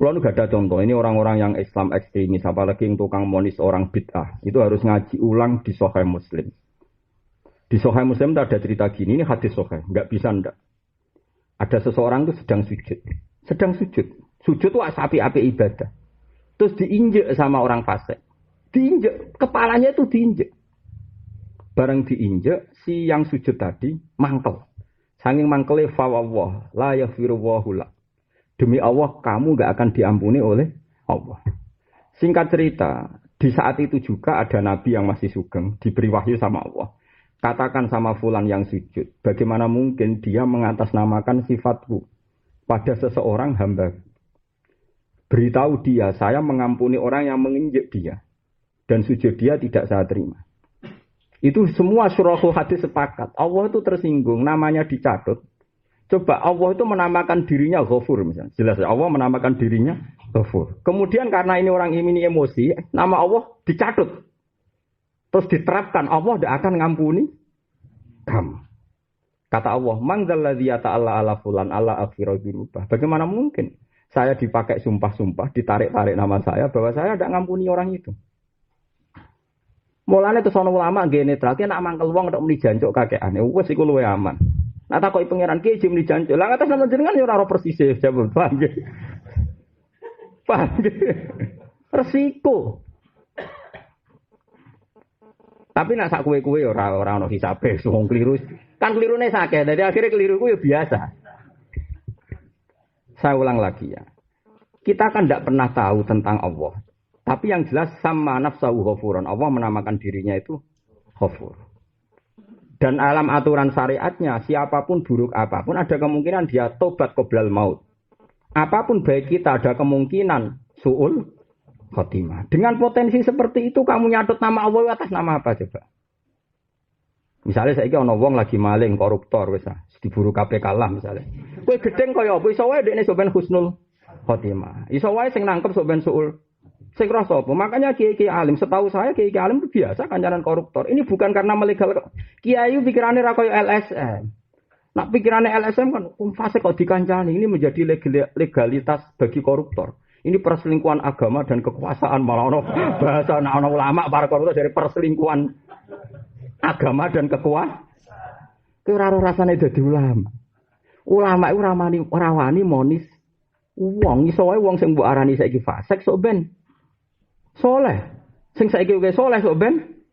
Kalau nggak ada contoh, ini orang-orang yang Islam ekstremis, apalagi yang tukang monis orang bid'ah, itu harus ngaji ulang di Sahih Muslim. Di Sahih Muslim itu ada cerita gini, ini hadis Sahih, nggak bisa ndak. Ada seseorang itu sedang sujud tuh api-api ibadah. Terus diinjek sama orang fasik, diinjek, kepalanya itu diinjek. Barang diinjek, si yang sujud tadi mangkel. Saking mangkele fawwah, la yaghfirullahu la. Demi Allah, kamu gak akan diampuni oleh Allah. Singkat cerita, di saat itu juga ada nabi yang masih sugeng, diberi wahyu sama Allah. Katakan sama fulan yang sujud, bagaimana mungkin dia mengatasnamakan sifatku pada seseorang hamba. Beritahu dia, saya mengampuni orang yang menginjek dia. Dan sujud dia tidak saya terima. Itu semua syurahul hadis sepakat. Allah itu tersinggung, namanya dicatut. Coba Allah itu menamakan dirinya Ghafur misalnya. Jelas ya, Allah menamakan dirinya Ghafur. Kemudian karena ini orang ini emosi, nama Allah dicatut. Terus diterapkan, Allah tidak akan ngampuni kamu. Kata Allah, "Man dzalladzi yata'alla 'ala fulan alla aghfira dzunubah." Bagaimana mungkin saya dipakai sumpah-sumpah, ditarik-tarik nama saya bahwa saya tidak ngampuni orang itu. Mulane terus ana ulama nggih netral, ki nek mangkel wong nek muni jancuk kakeane, wis iku luwih aman. Nah takoki pangeran ki jim dijancuk. Lah ngatas nama jenengan ya ora ora persis jawab. Paham nggih? Paham nggih? Resiko. Tapi nak sak kowe-kowe ya ora ono hisabe, wong kliru. Kan klirune sakit, dadi akhirnya keliruku ya biasa. Saya ulang lagi ya. Kita kan tidak pernah tahu tentang Allah. Tapi yang jelas sama nafsahu ghafuran. Allah menamakan dirinya itu Ghafur. Dan alam aturan syariatnya, siapapun buruk apapun, ada kemungkinan dia tobat qoblal maut. Apapun baik kita, ada kemungkinan su'ul khotimah. Dengan potensi seperti itu, kamu nyatut nama Allah atas nama apa coba? Misalnya saya ana wong lagi maling, koruptor, wis diburu KPK lah misalnya. Kowe gedeng kaya apa? Iso wae dekne sampean husnul khotimah. Iso wae sing nangkep sampean su'ul. Sing rasa apa? Makanya kiai-kiai alim, setahu saya kiai-kiai alim itu biasa kancanan koruptor. Ini bukan karena melegal. Kiai pikirannya ra koyo LSM. Nak pikirannya LSM kan fase kok dikancani, ini menjadi legalitas bagi koruptor. Ini perselingkuhan agama dan kekuasaan, malah ono bahasa ana ulama para koruptor dari perselingkuhan agama dan kekuasaan. Ki ora rasane dadi ulama. Ulama iku ora wani monis wong, iso wae wong sing mbok arani saiki fasik sok ben soleh. Sing saiki wis soleh sok ben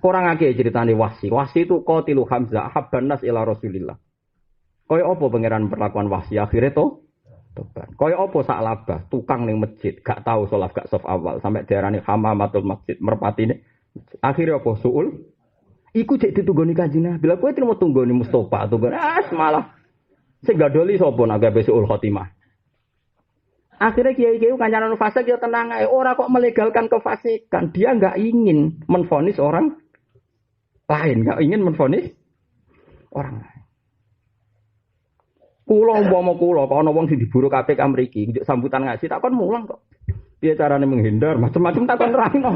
kurang akeh ceritane Wahsi. Wahsi itu qatilu Hamzah habban nas ila Rasulillah. Kaya apa pangeran perlakuan Wahsi akhire to? Tobat. Kaya apa Sa'labah, tukang ning masjid, gak tahu salat gak saf awal sampai diarani hamamatul masjid, merpatine. Akhire apa suul? Iku cek ditunggoni Kanjeng. Bila kowe trimo tunggoni Mustofa tunggon malah sing gadoli sapa nak gawe suul khotimah. Akhirnya kiai-kiai kancanan fasik ya tenang ae, ora kok melegalkan kefasikan. Dia enggak ingin menvonis orang lain, enggak ingin menvonis orang lain. Kulo umpama kulo kok ana wong sing diburu KPK mriki, njuk sambutan ngaji tak kon mulang kok. Piye carane menghindar? Macam-macam tak kon nerangno.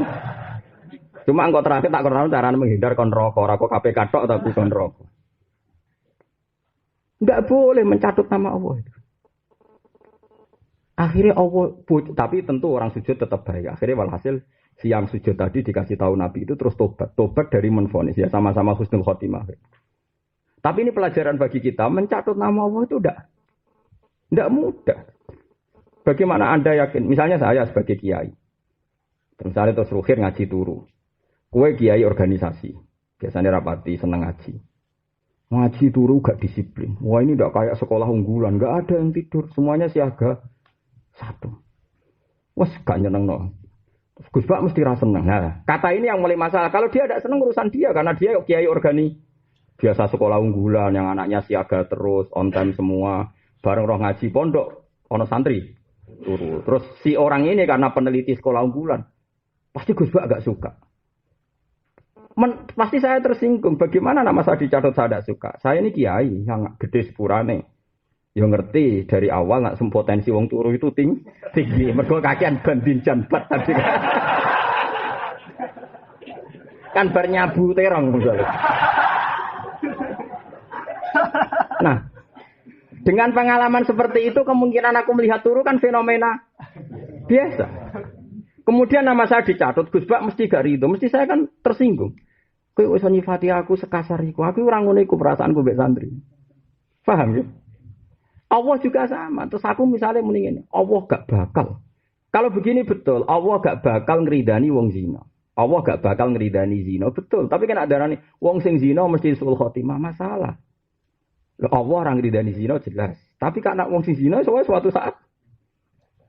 Cuma engko terakhir tak kon nerangno carane menghindar kon neraka, ora kok KPK tok tapi kon neraka. Enggak boleh mencatut nama Allah itu. Akhirnya Allah, tapi tentu orang sujud tetap baik. Akhirnya walhasil si yang sujud tadi dikasih tahu Nabi itu terus tobat dari menvonis ya sama-sama husnul khotimah. Tapi ini pelajaran bagi kita, mencatut nama Allah itu tidak mudah. Bagaimana Anda yakin? Misalnya saya sebagai kiai, misalnya terus ruhir ngaji turu, kue kiai organisasi, biasanya rapati seneng ngaji. Ngaji turu gak disiplin. Wah ini tidak kayak sekolah unggulan, gak ada yang tidur, semuanya siaga. Satu. Wes gak nyeneng no. Gus Bak mesti rasa seneng. Nah, kata ini yang mulai masalah. Kalau dia tidak seneng urusan dia karena dia kiai organi. Biasa sekolah unggulan yang anaknya siaga terus, on time semua, bareng roh ngaji pondok, ono santri. Turu. Terus si orang ini karena peneliti sekolah unggulan. Pasti Gus Bak gak suka. Pasti saya tersinggung. Bagaimana nama saya dicatat saya tidak suka. Saya ini kiai yang gede sepurane. Ya ngerti dari awal nak potensi wong turu itu tinggi. Mergo kakean bandin janbat tadi. Kan bernyabu terong misalnya. Nah, dengan pengalaman seperti itu kemungkinan aku melihat turu kan fenomena Biasa. Kemudian nama saya dicatut, Gus Bak mesti gak ridho, mesti saya kan tersinggung. Kowe iso nyifati aku sekasar iku. Aku ora ngono iku perasaanku mbek santri. Paham ya? Allah juga sama. Terus aku misalnya muni ngene, Allah gak bakal. Kalau begini betul, Allah gak bakal ngridani wong zina. Allah gak bakal ngridani zina, betul. Tapi kan ada nih, wong sing zina mesti sul khotimah, masalah. Loh, Allah orang ngridani zina jelas. Tapi karena wong sing zina suatu saat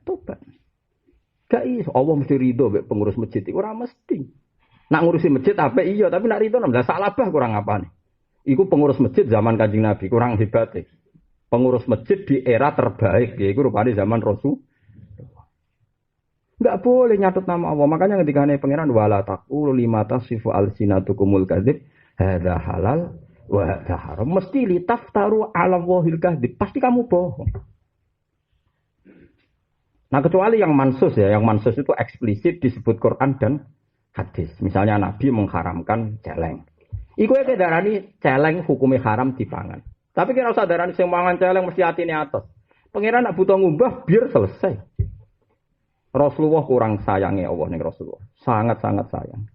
tobat. Gak iso, Allah mesti ridho mbek pengurus masjid iku ora mesti. Nak ngurusi masjid apik iya, tapi nak ridho nambah salah bah kurang apane. Iku pengurus masjid zaman Kanjeng Nabi kurang hebat. Pengurus masjid di era terbaik yaiku rupane zaman Rasul. Enggak boleh nyatut nama Allah. Makanya ketika ane pangeran wala taqulu lima tasifu alsinatukumul kadzib hadza halal wa hadza haram. Mesti litaftaru ala wahil kadzib. Pasti kamu bohong. Nah kecuali yang mansus ya, yang mansus itu eksplisit disebut Quran dan hadis. Misalnya Nabi mengharamkan celeng. Iku ya darani celeng hukumnya haram dipangan. Tapi kira usah darani sing mangan celeng mesti atine atos. Pangeran nak butuh ngubah biar selesai. Rasulullah kurang sayangnya Allah ning Rasulullah. Sangat-sangat sayang.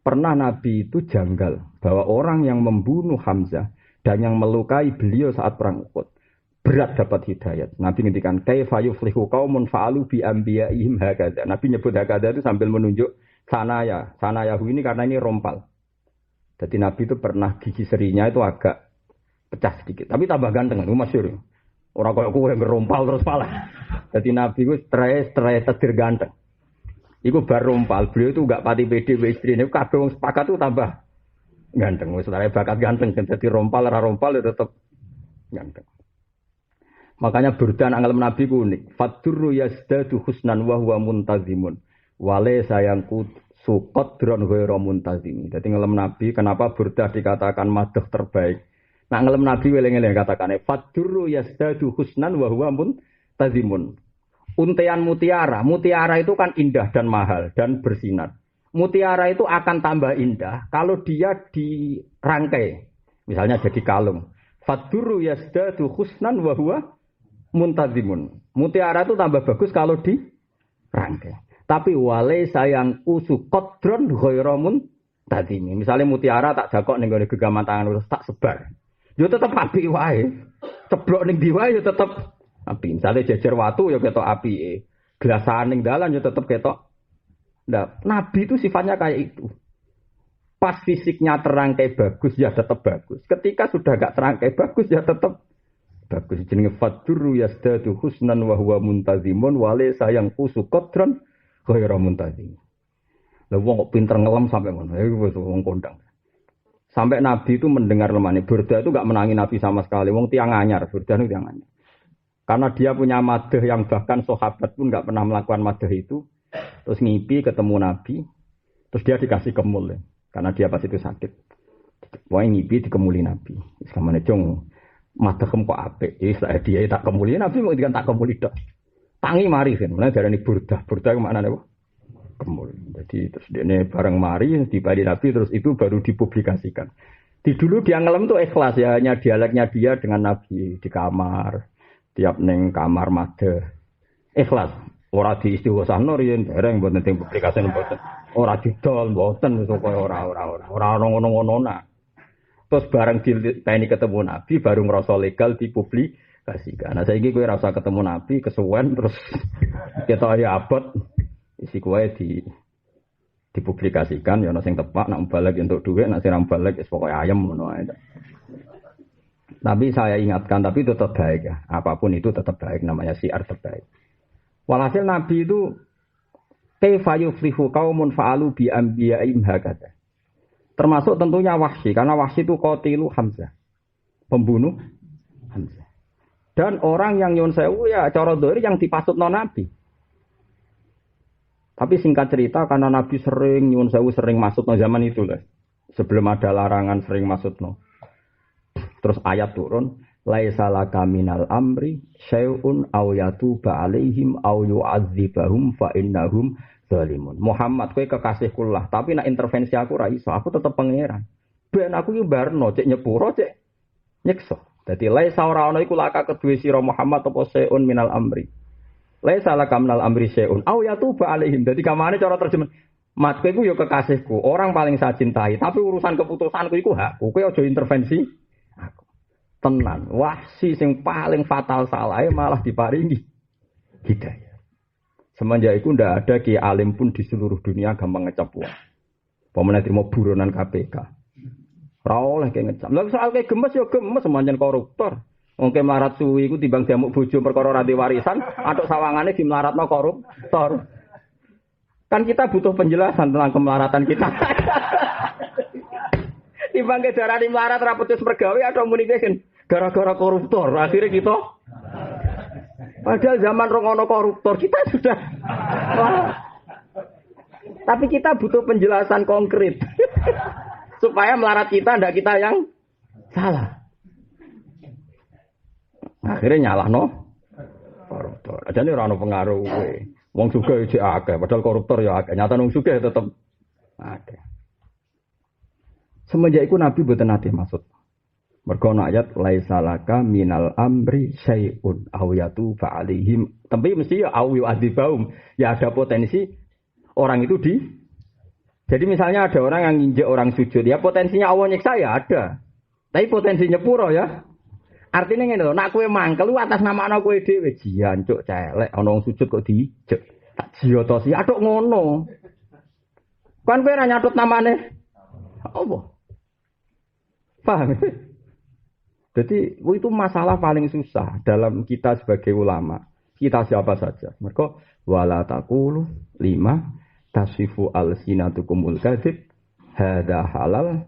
Pernah Nabi itu janggal bahwa orang yang membunuh Hamzah dan yang melukai beliau saat perang Uhud berat dapat hidayat. Nabi ngendikan kaifa yuflihu qaumun fa'alu bi anbiya'ihim hakadha. Nabi nyebut hakadha itu sambil menunjuk sanaya. Sanayahu ini karena ini rompal. Jadi Nabi itu pernah gigi serinya itu agak pecah sedikit. Tapi tambah ganteng. Itu masyhur. Orang kayak aku yang ngerompal terus pala. Jadi Nabi itu stres tedir ganteng. Iku bar rompal. Beliau itu enggak pati pede istri. Ini kabeh wong sepakat itu tambah ganteng. Wis bakat ganteng. Jadi rompal itu tetap ganteng. Makanya burdan anggap Nabi ku unik. Fadurru yazdadu husnan wa huwa muntazimun. Wale sayangku sukot dron ghairu muntazim. Jadi ngelem Nabi kenapa burdah dikatakan madhah terbaik. Nah ngelem Nabi weleng-weleng katakan fadurru yazdadu husnan wa huwa muntazimun. Untean mutiara. Mutiara itu kan indah dan mahal dan bersinar. Mutiara itu akan tambah indah kalau dia dirangkai. Misalnya jadi kalung. Fadurru yazdadu husnan wa huwa muntazimun. Mutiara itu tambah bagus kalau dirangkai. Tapi wale sayang usu kodron ghairu muntazimi. Misalnya mutiara tak jakok ning gone gegaman tangan terus tak sebar. Yo tetep apik wae. Ceblok ning ndi wae yo tetep apik. Misalnya jejer watu yo ketok apike. Gelasan ning dalan yo tetep ketok. Nah, Nabi itu sifatnya kayak itu. Pas fisiknya terangkai bagus ya tetap bagus. Ketika sudah gak terangkai bagus ya tetap bagus. Jenenge fadurru yazdadu husnan wa huwa muntazimun wale sayang usu qadran ghairu muntazim. Lah wong kok pinter ngelem sampai ngono. Iku wis wong kondang. Sampai Nabi itu mendengar lemane Burda itu enggak menangi Nabi sama sekali. Wong tiang anyar, Burda itu tiang anyar. Karena dia punya madah yang bahkan sahabat pun enggak pernah melakukan madah itu. Terus ngipi ketemu Nabi, terus dia dikasih kemul ya. Karena dia pas itu sakit. Wah ngipi dikemuli Nabi. Samane cung madhem kok apik. Saya dia tak kemuli Nabi mau dikan tak kemuli tok. Tangi mari kan. Mulane darani burdah. Burdah ku maknane apa? Kemul. Jadi terus dene bareng mari dibadi Nabi terus itu baru dipublikasikan. Di dulu dia ngelem tuh ikhlas ya, hanya dialeknya dia dengan Nabi di kamar. Tiap neng kamar madhe. Ikhlas. Ora di istighosahno riyen bareng mboten teng publikasian mboten. Ora didol mboten supaya ora ngono-ngono nak. Terus bareng diteni ketemu Nabi baru ngerasa legal dipublikasikan. Nah saiki kowe ora usah ketemu Nabi kesuwen terus ketok ya abot isi kowe dipublikasikan ya ana sing tepak nak balik untuk dhuwit nak sing balik wis pokoke ayem ngono ae. Tapi saya ingatkan tapi itu tetap baik ya. Apapun itu tetap baik namanya syiar terbaik. Walhasil Nabi itu kaifa yuflihu qaumun fa'alu bi anbiya'ihim hakadha. Termasuk tentunya Wahsy karena Wahsy itu qatilu Hamzah. Pembunuh Hamzah. Dan orang yang nyuwun sewu ya cara dhahir yang dipasutno Nabi. Tapi singkat cerita karena Nabi sering nyuwun sewu sering masukno zaman itu lah. Sebelum ada larangan sering masukno. Terus ayat turun laisa laka minal amri syai'un aw yatuba alaihim aw yu'adzibahum fa innahum zalimun. Muhammad kowe kekasihku lah, tapi nek intervensi aku ra iso, aku tetep pangeran. Ben aku iki barno cek nyepuro cek nyekso. Dadi laisa ora ana iku laka kedue sira Muhammad apa syai'un minal amri. Laisa laka minal amri syai'un aw yatuba alaihim. Dadi kamane cara terjemah mat kowe iku ya kekasihku, orang paling saya cintai, tapi urusan keputusanku iku hakku. Kowe aja intervensi aku. Tenan, Wahsy sing paling fatal salahe malah diparingi hidayah. Semenjak itu ndak ada kiai alim pun di seluruh dunia gampang ngecap wong. Pemene trimo buronan KPK. Ora oleh kayak ngecap. Lah soal kayak gemes ya gemes semanjen koruptor. Wong ke melarat suwi iku timbang diamuk bojo perkara ra warisan, atuk sawangane dimelaratno koruptor. Kan kita butuh penjelasan tentang kemelaratan kita. Timbang ke darani melarat ra putus mergawe atau muni kan gara-gara koruptor. Akhirnya kita padahal zaman rongono koruptor kita sudah. Wah. Tapi kita butuh penjelasan konkret. Supaya melarat kita ndak kita yang salah. Akhirnya nyalahno koruptor. Ajane ora ono pengaruh kowe. Wong sugih iki akeh, padahal koruptor ya akeh. Nyata wong sugih tetep akeh. Semenjak iku Nabi mboten nate maksud. Mergo ana ayat laisalaka minal amri syai'un aw yatuba alaihim. Tapi mesti ya aw yu'adzibaum. Ya ada potensi orang itu jadi misalnya ada orang yang nginjek orang sujud, ya potensinya Allah nyiksa ya ada. Tapi potensinya pura ya. Artinya ngene lho, nek kowe mangkel atas nama ana kowe dhewe jiancuk celek ana wong sujud kok dijek. Tak jiyotosi atuk ngono. Kan kowe ora nyatut namane apa? Paham? Jadi itu masalah paling susah dalam kita sebagai ulama. Kita siapa saja. Mergo wala taqulu lima tasifu alsinatukumul kadzib hadza halal